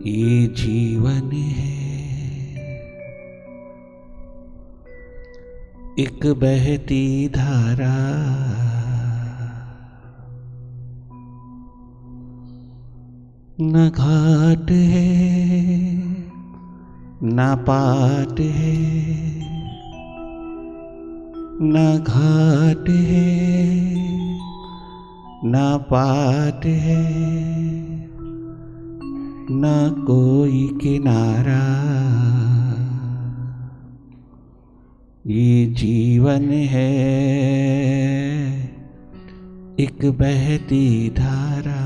ये जीवन है एक बहती धारा, न घाट है न पाट है, न घाट है न पाट है, न कोई किनारा। ये जीवन है एक बहती धारा।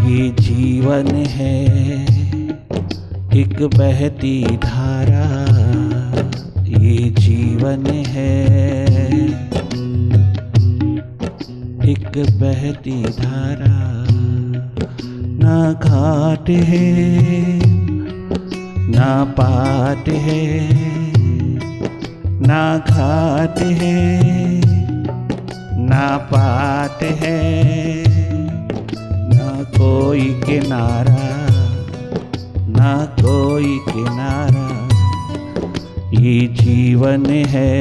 ये जीवन है एक बहती धारा, ये जीवन है एक बहती धारा। ना घाट है ना पाट है, ना घाट है ना पाट है, ना कोई किनारा ना कोई किनारा। ये जीवन है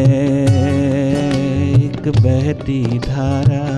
एक बहती धारा।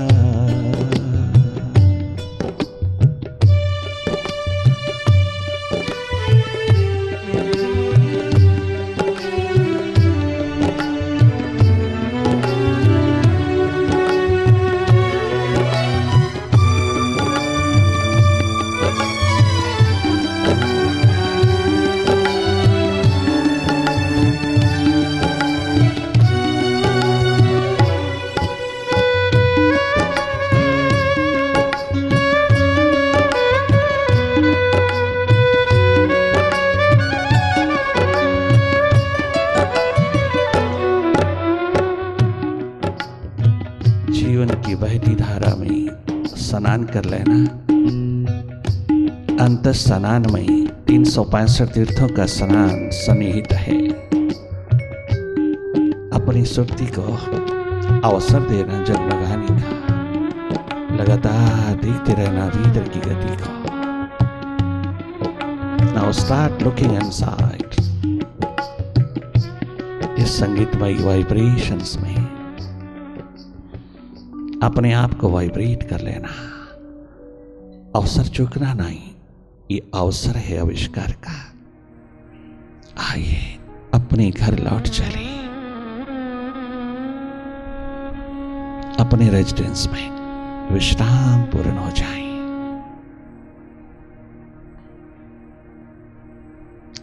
जीवन की बहती धारा में स्नान कर लेना। अंत स्नान में 365 तीर्थों का स्नान सन्निहित है। अपनी सुरती को अवसर देना जल लगाने का, लगातार देखते रहना भीतर की गति को। Now start looking inside इस संगीतमय वाइब्रेशंस में अपने आप को वाइब्रेट कर लेना। अवसर चूकना नहीं, ये अवसर है आविष्कार का। आइए अपने घर लौट चले, अपने रेजिडेंस में विश्राम पूर्ण हो जाए।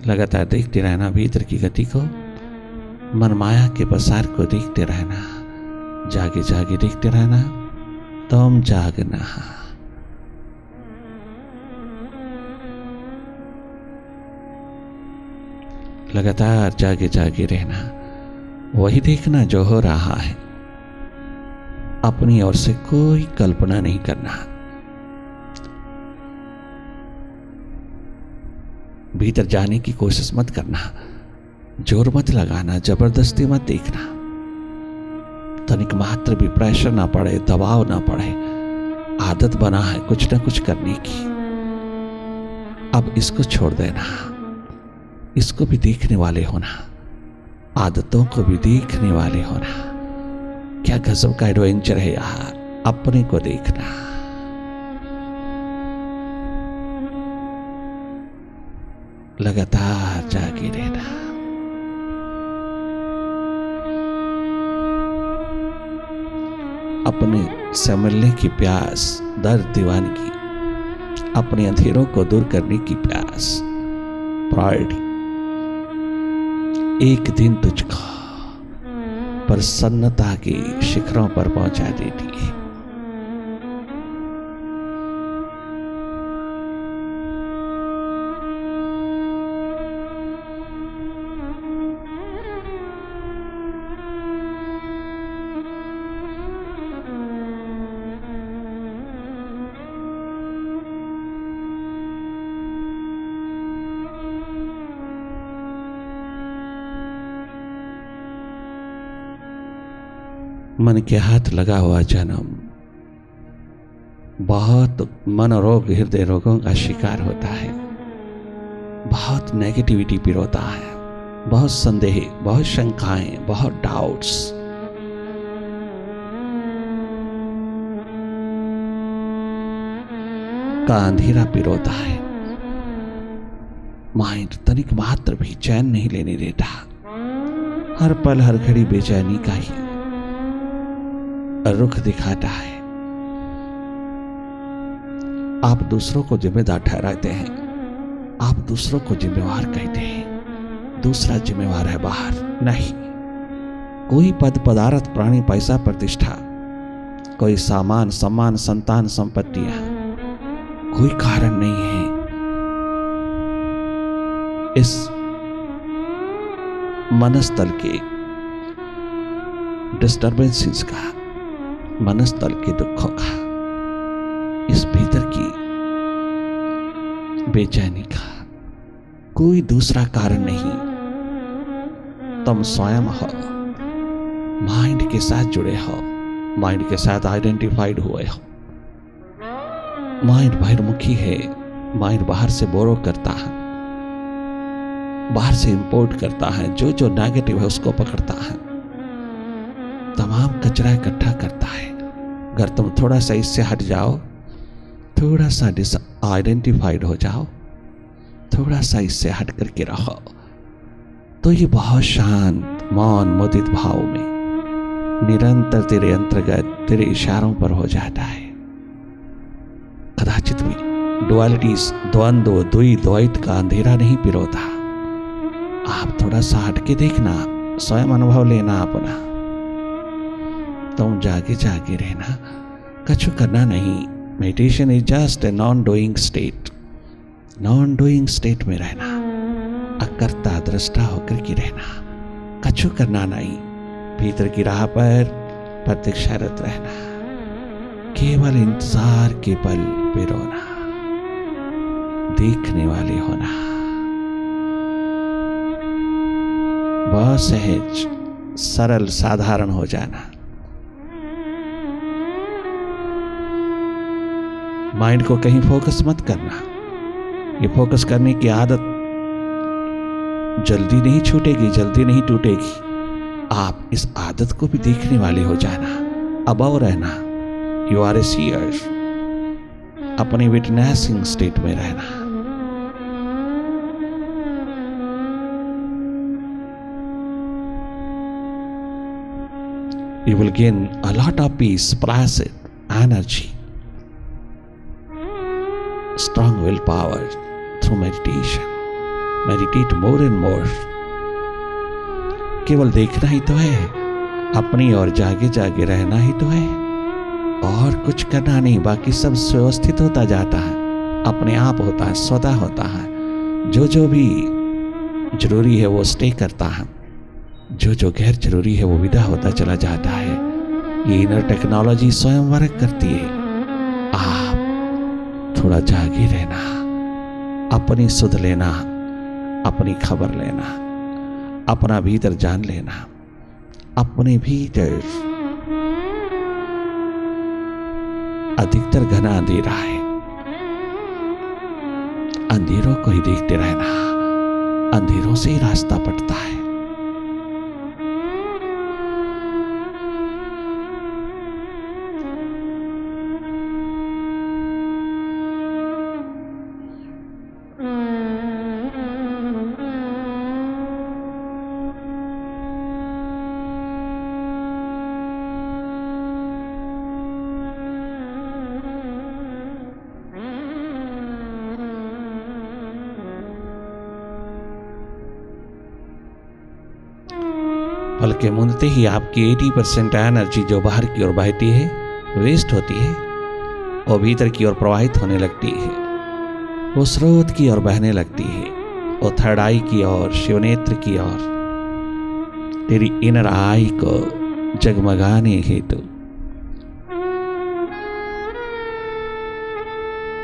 लगातार देखते रहना भीतर की गति को, मनमाया के पसार को देखते रहना। जागे जागे देखते रहना, तुम जागना। लगातार जागे जागे रहना, वही देखना जो हो रहा है। अपनी ओर से कोई कल्पना नहीं करना। भीतर जाने की कोशिश मत करना, जोर मत लगाना, जबरदस्ती मत देखना। तनिक मात्र भी प्रेशर ना पड़े, दबाव ना पड़े। आदत बना है कुछ ना कुछ करने की, अब इसको छोड़ देना। इसको भी देखने वाले होना, आदतों को भी देखने वाले होना। क्या गजब का एडवेंचर है यार, अपने को देखना। लगातार जागे रहना। अपने से मिलने की प्यास, दर्द दीवानगी, अपने अंधेरों को दूर करने की प्यास, प्रायोरिटी एक दिन तुझको प्रसन्नता के शिखरों पर पहुंचा देती है। मन के हाथ लगा हुआ जन्म बहुत मनोरोग हृदय रोगों का शिकार होता है, बहुत नेगेटिविटी पिरोता है, बहुत संदेह, बहुत शंकाएं, बहुत डाउट्स। का अंधेरा पिरोता है। माइंड तनिक मात्र भी चैन नहीं लेने देता, हर पल हर घड़ी बेचैनी का ही रुख दिखाता है। आप दूसरों को जिम्मेदार ठहराते हैं, आप दूसरों को जिम्मेवार कहते हैं, दूसरा जिम्मेवार है बाहर। नहीं, कोई पद पदार्थ प्राणी पैसा प्रतिष्ठा, कोई सामान सम्मान संतान संपत्तियां, कोई कारण नहीं है इस मनस्तल के डिस्टर्बेंसेस का, मनस्तल के दुखों का, इस भीतर की बेचैनी का कोई दूसरा कारण नहीं। तुम स्वयं हो, माइंड के साथ जुड़े हो, माइंड के साथ आइडेंटिफाइड हुए हो। माइंड बहिर्मुखी है, माइंड बाहर से बोरो करता है, बाहर से इंपोर्ट करता है, जो जो नेगेटिव है उसको पकड़ता है, तमाम कचरा इकट्ठा करता है। अगर तुम थोड़ा सा इससे हट जाओ, थोड़ा सा आइडेंटिफाइड हो जाओ, थोड़ा सा इससे हट करके रहो, तो ये बहुत शांत मौन मुदित भाव में निरंतर तेरे अंतर्गत तेरे इशारों पर हो जाता है। कदाचित भी डुअलिटीज, द्वंद्व, द्वैत का अंधेरा नहीं पिरोता। आप थोड़ा सा हट के देखना, स्वयं अनुभव लेना अपना। तुम जागे जागे रहना, कछु करना नहीं। Meditation is just a non doing state. Non doing state में रहना, अकर्ता दृष्टा होकर के रहना, कछु करना नहीं। भीतर की राह पर प्रतीक्षारत रहना, केवल इंतजार के पल पे रोना, देखने वाले होना, बहुत सहज सरल साधारण हो जाना। माइंड को कहीं फोकस मत करना। ये फोकस करने की आदत जल्दी नहीं छूटेगी, जल्दी नहीं टूटेगी। आप इस आदत को भी देखने वाले हो जाना, अबव रहना। यू आर ए सीयर, अपने विटनेसिंग स्टेट में रहना। You will gain a lot of peace, placid energy, strong willpower through meditation. Meditate more and more. केवल देखना ही तो है, अपनी और जागे जागे रहना ही तो है, और कुछ करना नहीं। बाकी सब व्यवस्थित होता जाता है, अपने आप होता है, स्वतः होता है। जो जो भी जरूरी है वो स्टे करता है, जो जो गैर जरूरी है वो विदा होता चला जाता है। ये इनर टेक्नोलॉजी स्वयं वर्क करती है। आप थोड़ा जागे रहना, अपनी सुध लेना, अपनी खबर लेना, अपना भीतर जान लेना। अपने भीतर अधिकतर घना अंधेरा है, अंधेरों को ही देखते रहना, अंधेरों से ही रास्ता पड़ता है। पलके मूंदते ही आपकी 80% एनर्जी जो बाहर की ओर बहती है वेस्ट होती है, वो भीतर की ओर प्रवाहित होने लगती है, वो स्रोत की ओर बहने लगती है, वो थर्ड आई की ओर, शिवनेत्र की ओर, तेरी इनर आई को जगमगाने हेतु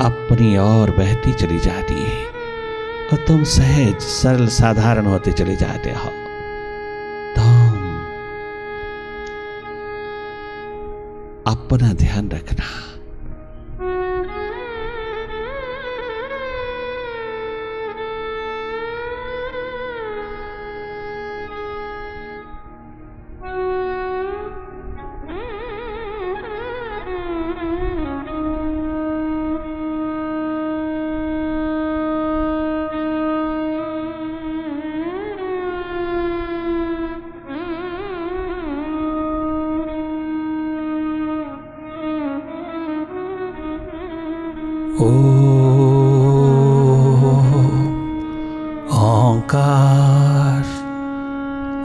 अपनी ओर बहती चली जाती है, और तुम सहज सरल साधारण होते चले जाते हो। अपना ध्यान रखना। ओंकार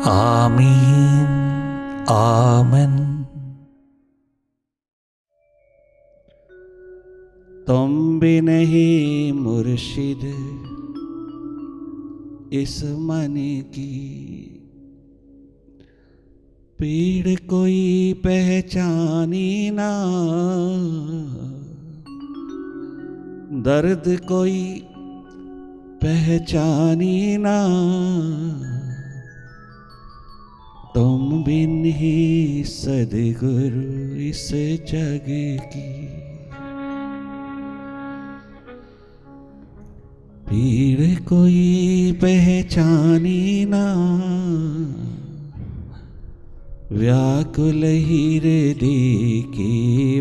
आमीन आमन। तुम भी नहीं मुर्शिद इस मन की, पीड़ कोई पहचानी ना, दर्द कोई पहचानी ना, तुम बिन ही सद्गुरु इस जग की, पीड़ कोई पहचानी ना, व्याकुल हृदय के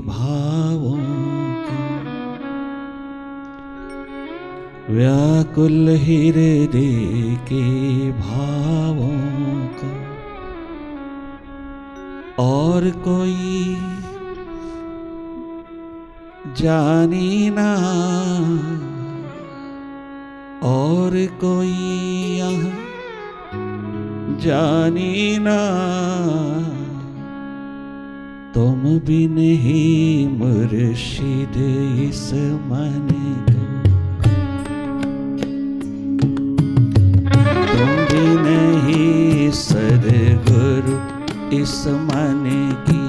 भावों को, व्याकुल हृदय के भावों को, और कोई जानी ना, और कोई यहाँ जानी ना, तुम बिन ही मुर्शिद इस मन को, तुम बिन ही सद्गुरु इस मन की,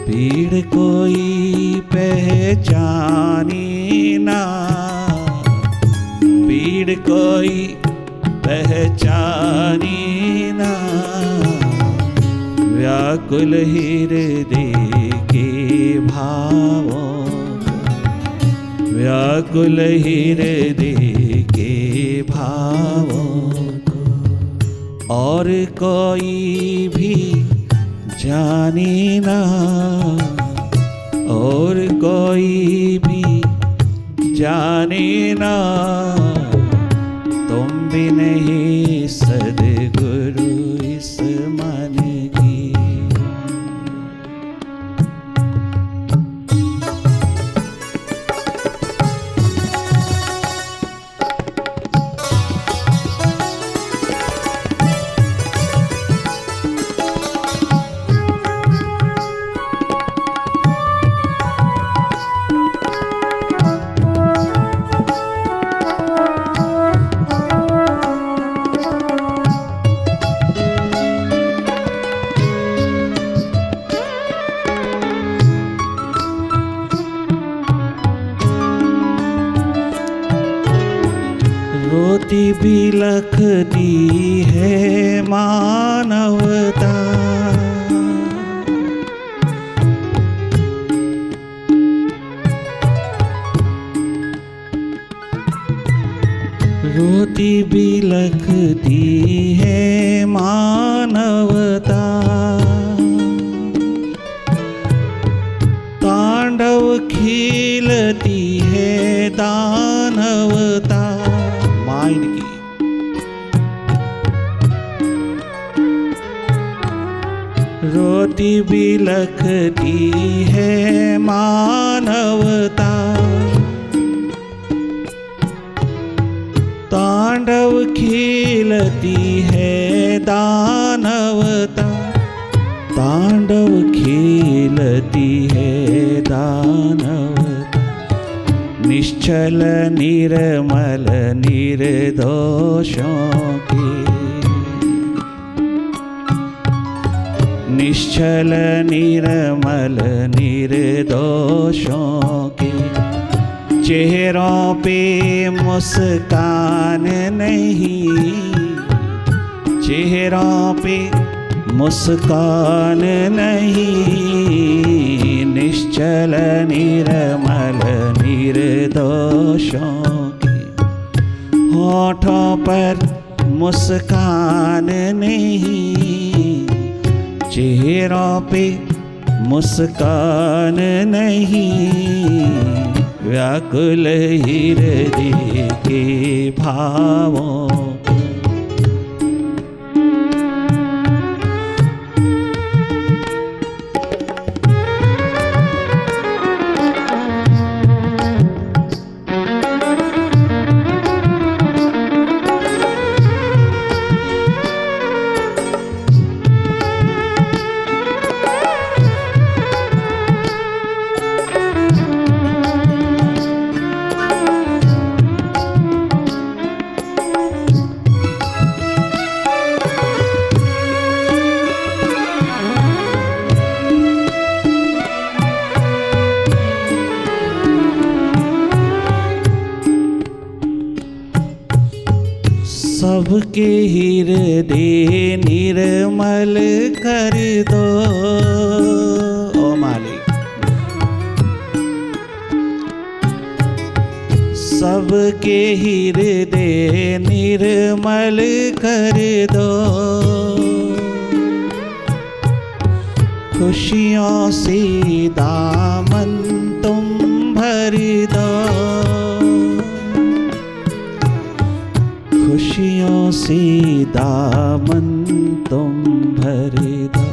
पीड़ कोई पहचानी ना, पीड़ कोई पहचानी ना, व्याकुल हृदय के भावों को, व्याकुल हृदय के भावों को, और कोई भी जाने ना, और कोई भी जाने ना, तुम भी नहीं सद्गुरु इस मन की। रोती बिलखती है मानवता, रोती बिलखती है मानवता, तांडव खिलती है दानवता, माइंड की रोती बिलखती है मानवता, तांडव खिलती है दानवता, तांडव खिलती है दानवता, निश्चल निर्मल निर्दोषों की, निश्चल निर्मल निर्दोषों के, चेहरों पे मुस्कान नहीं, चेहरों पे मुस्कान नहीं निश्चल निर्मल निर्दोषों की, होठों पर मुस्कान नहीं, चेहरों पे मुस्कान नहीं, व्याकुल हृदय के भावों सबके हृदय निर्मल कर दो ओ मालिक, सबके हृदय निर्मल कर दो, खुशियों से दामन तुम भर दो, खुशियों से दामन तुम भर दो,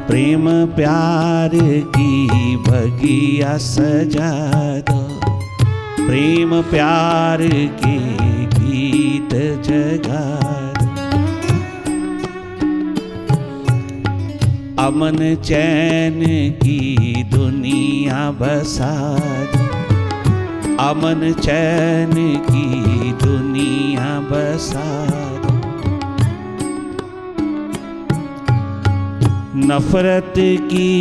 प्रेम प्यार की बगिया सजा दो, प्रेम प्यार के गीत जगा दो, अमन चैन की दुनिया बसा दो, अमन चैन की दुनिया बसा दो, नफरत की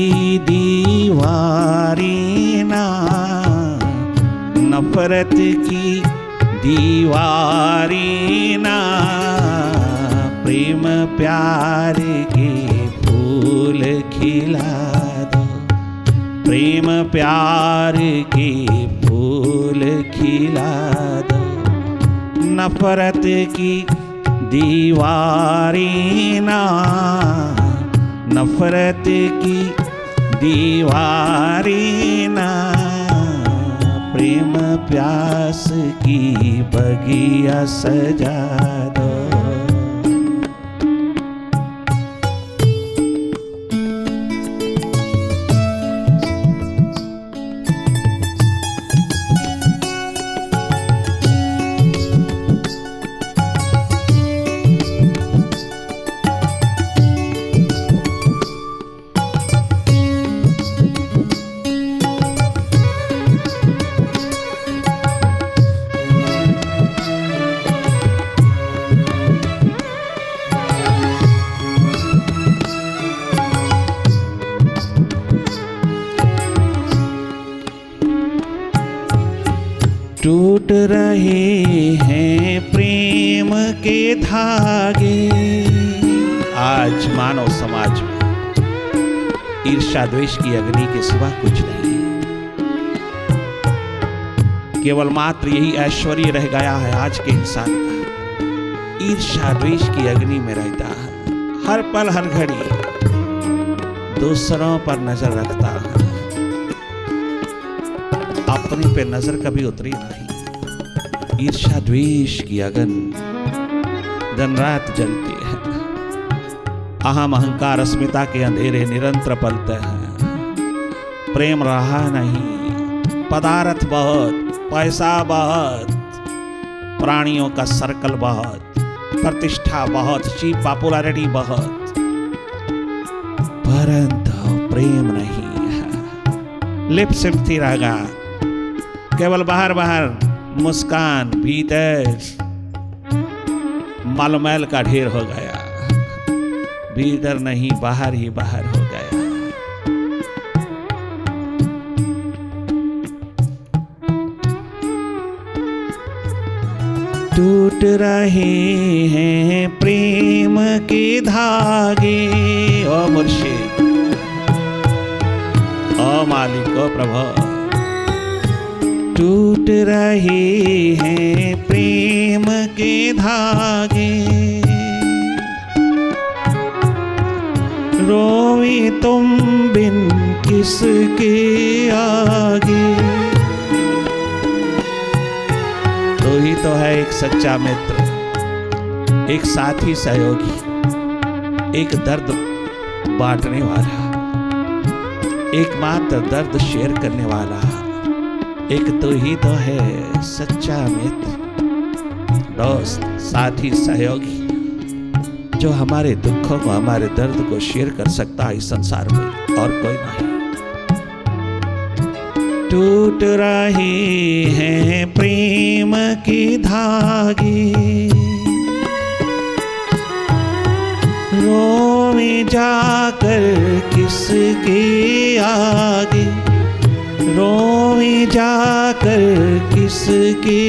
दीवारें ना, नफरत की दीवारें ना, प्रेम प्यार के फूल खिला दो, प्रेम प्यार के फूल खिला दो, नफरत की दीवारें ना, नफरत की दीवारें ना, प्रेम प्यास की बगिया सजा दो। टूट रहे हैं प्रेम के धागे, आज मानव समाज में ईर्ष्या द्वेष की अग्नि के सिवा कुछ नहीं है। केवल मात्र यही ऐश्वर्य रह गया है आज के इंसान का, ईर्ष्या द्वेष की अग्नि में रहता है, हर पल हर घड़ी दूसरों पर नजर रखता है, अपने पे नजर कभी उतरी नहीं। ईर्ष्या द्वेष की अगन दिन रात जलती है, अहम अहंकार अस्मिता के अंधेरे निरंतर पलते हैं। प्रेम रहा नहीं, पदार्थ बहुत, पैसा बहुत, प्राणियों का सर्कल बहुत, प्रतिष्ठा बहुत, चीप पॉपुलैरिटी बहुत, परंतु प्रेम नहीं है। लिप सिम्पथी रह गया, केवल बाहर बाहर मुस्कान, भीतर मालमैल का ढेर हो गया, भीतर नहीं बाहर ही बाहर हो गया। टूट रहे हैं प्रेम के धागे। ओ मुर्शिद, ओ मालिक, ओ प्रभु, टूट रहे हैं प्रेम के धागे। रोवे तुम बिन किसके आगे। तो ही तो है एक सच्चा मित्र, एक साथी सहयोगी, एक दर्द बांटने वाला, एकमात्र दर्द शेयर करने वाला। एक तो ही तो है सच्चा मित्र, दोस्त, साथी, सहयोगी, जो हमारे दुखों को, हमारे दर्द को शेयर कर सकता है इस संसार में, और कोई नहीं। टूट रहे हैं प्रेम के धागे। रोवे जाकर किसके आगे। रोवे जाकर किसके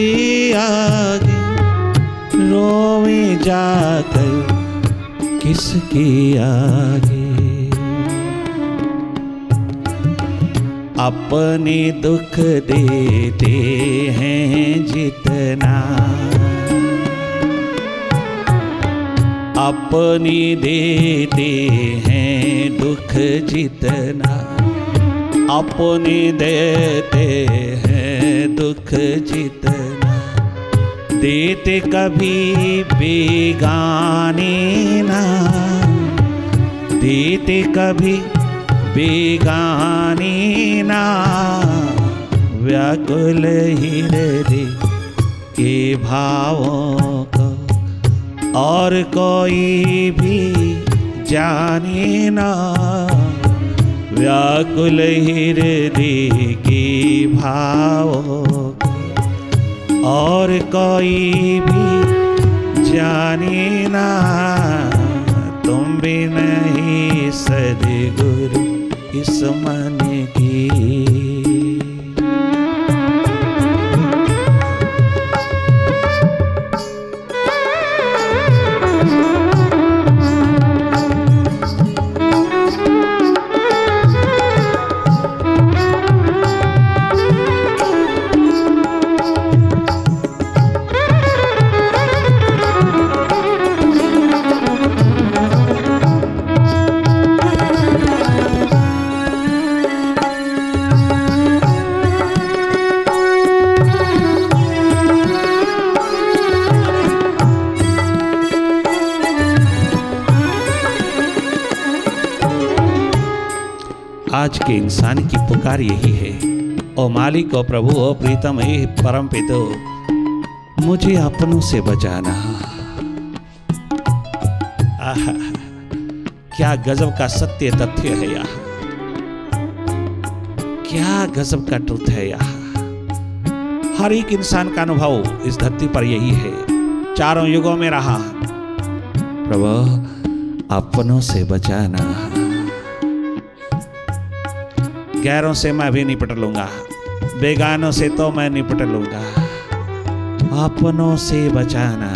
आगे। रोवे जाकर किसके आगे। अपने दुख देते हैं जितना, अपनी देते हैं दुख जितना, अपनी देते हैं दुख जितना, देते कभी बेगाने ना, देते कभी बेगाने ना। व्याकुल हृदय के भावों को और कोई भी जाने ना। व्याकुल हृदय के भावों को और कोई भी जाने ना। तुम भी नहीं सद्गुरु इस मन की। आज के इंसान की पुकार यही है, ओ मालिक, ओ प्रभु, ओ प्रीतम, हे परम पितो, मुझे अपनों से बचाना। आहा, क्या गजब का सत्य तथ्य है यहाँ, क्या गजब का ट्रुथ है यहाँ। हर एक इंसान का अनुभव इस धरती पर यही है, चारों युगों में रहा। प्रभु, अपनों से बचाना। गैरों से मैं भी निपट लूंगा, बेगानों से तो मैं निपट लूंगा, अपनों से बचाना।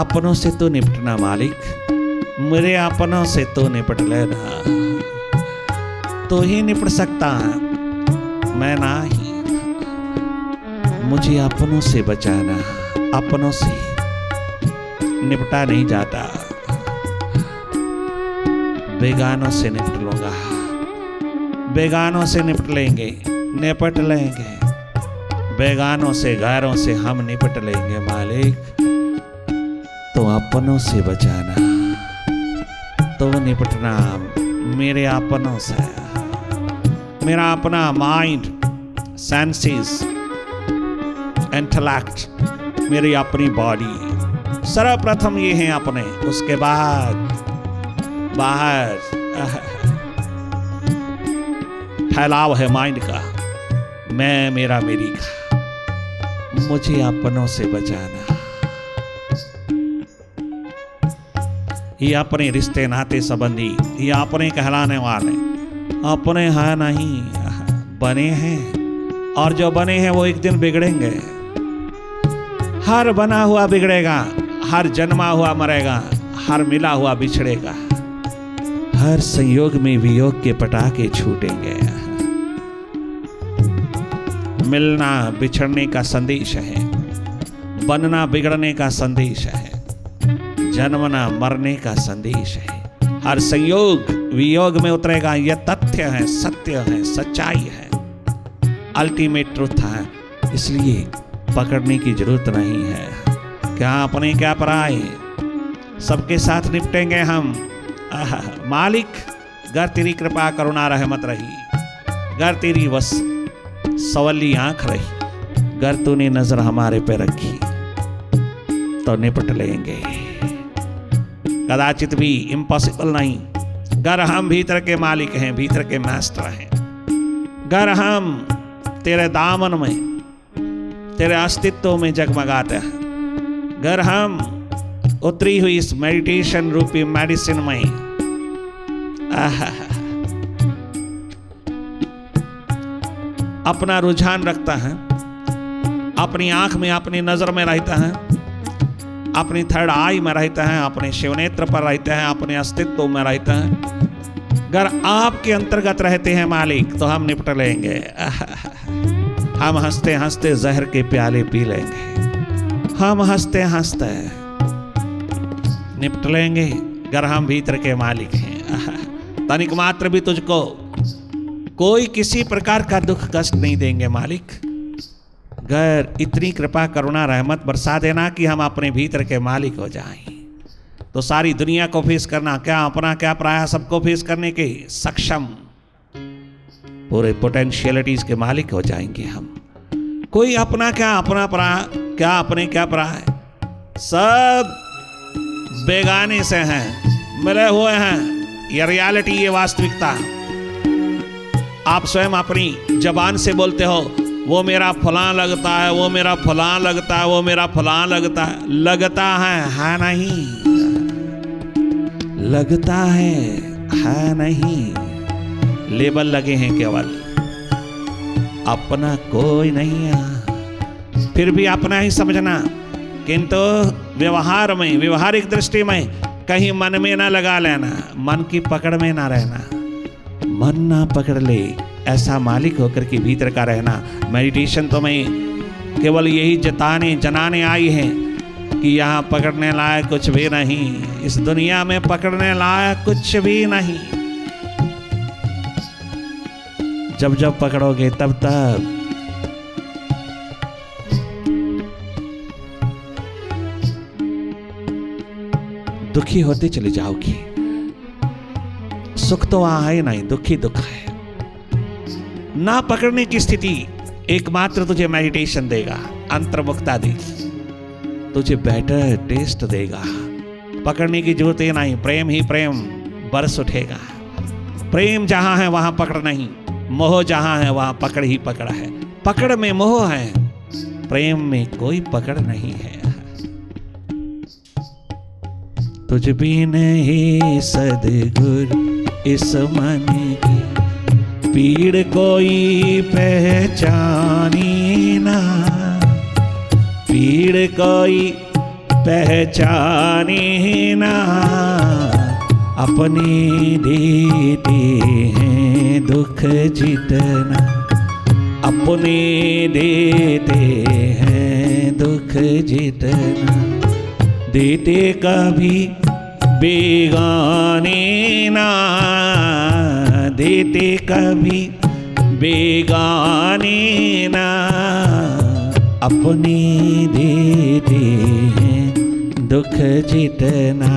अपनों से तो निपटना मालिक, मेरे अपनों से तो निपट लेना। तो ही निपट सकता है, मैं ना ही। मुझे अपनों से बचाना, अपनों से निपटा नहीं जाता, बेगानों से निपट लूंगा। बेगानों से निपट लेंगे, निपट लेंगे, बेगानों से, गैरों से हम निपट लेंगे मालिक। तो अपनों से बचाना, तो निपटना मेरे अपनों से। मेरा अपना माइंड, सेंसेस, इंटेलेक्ट, मेरी अपनी बॉडी, सर्वप्रथम ये हैं अपने, उसके बाद बाहर फैलाव है माइंड का, मैं, मेरा, मेरी का। मुझे अपनों से बचाना। ये अपने रिश्ते, नाते, संबंधी, ये अपने कहलाने वाले अपने हैं नहीं, बने हैं, और जो बने हैं वो एक दिन बिगड़ेंगे। हर बना हुआ बिगड़ेगा, हर जन्मा हुआ मरेगा, हर मिला हुआ बिछड़ेगा, हर संयोग में वियोग के पटाखे छूटेंगे। मिलना बिछड़ने का संदेश है, बनना बिगड़ने का संदेश है, जन्मना मरने का संदेश है। हर संयोग वियोग में उतरेगा। यह तथ्य है, सत्य है, सच्चाई है, अल्टीमेट ट्रुथ है। इसलिए पकड़ने की जरूरत नहीं है। क्या अपने क्या पराए, सबके साथ निपटेंगे हम। मालिक गर तेरी कृपा करुणा रहमत रही, गर तेरी बस सवली आंख रही, गर तूने नजर हमारे पे रखी तो निपट लेंगे। कदाचित भी इम्पॉसिबल नहीं। गर हम भीतर के मालिक हैं, भीतर के मास्टर हैं, गर हम तेरे दामन में, तेरे अस्तित्व में जगमगाते हैं, गर हम उतरी हुई इस मेडिटेशन रूपी मेडिसिन में अपना रुझान रखता है, अपनी आंख में, अपनी नजर में रहता है, अपनी थर्ड आई में रहता है, अपने शिवनेत्र पर रहते हैं, अपने अस्तित्व में रहते हैं। अगर आपके अंतर्गत रहते हैं मालिक तो हम निपट लेंगे। हम हंसते हंसते जहर के प्याले पी लेंगे, हम हंसते हंसते निपट लेंगे। अगर हम भीतर के मालिक हैं, तनिक मात्र भी तुझको कोई किसी प्रकार का दुख कष्ट नहीं देंगे मालिक। गर इतनी कृपा करुणा रहमत बरसा देना कि हम अपने भीतर के मालिक हो जाएं, तो सारी दुनिया को फेस करना, क्या अपना क्या पराया, सबको फेस करने के सक्षम पूरे पोटेंशियलिटीज के मालिक हो जाएंगे हम। कोई अपना क्या अपना पराया, क्या अपने क्या पराया, सब बेगाने से हैं, मिले हुए हैं। ये रियलिटी, ये वास्तविकता। आप स्वयं अपनी जबान से बोलते हो वो मेरा फलां लगता है, वो मेरा फलां लगता है, वो मेरा फलां लगता है। लगता है नहीं, लगता है नहीं। लेबल लगे हैं केवल, अपना कोई नहीं है। फिर भी अपना ही समझना, किंतु व्यवहार में, व्यवहारिक दृष्टि में कहीं मन में ना लगा लेना, मन की पकड़ में ना रहना। मन ना पकड़ ले, ऐसा मालिक होकर के भीतर का रहना। मेडिटेशन तो मैं केवल यही जनाने आई है कि यहाँ पकड़ने लायक कुछ भी नहीं, इस दुनिया में पकड़ने लायक कुछ भी नहीं। जब जब पकड़ोगे तब तब दुखी होते चले जाओगे। सुख तो वहां है नहीं, दुखी दुख है। ना पकड़ने की स्थिति एकमात्र तुझे मेडिटेशन देगा, अंतर्मुखता देगी, तुझे बेटर टेस्ट देगा। पकड़ने की जरूरत ही नहीं, प्रेम ही प्रेम बरस उठेगा। प्रेम जहां है वहां पकड़ नहीं, मोह जहां है वहां पकड़ ही पकड़ है। पकड़ में मोह है, प्रेम में कोई पकड़ नहीं है। तुझ बिन ही सद्गुरु इस मन की पीड़ कोई पहचानी ना, पीड़ कोई पहचानी ना। अपने देते हैं दुख जितना, अपने देते हैं दुख जितना। देते कभी बेगाने ना, देते कभी बेगाने ना। अपने देते हैं दुख जितना।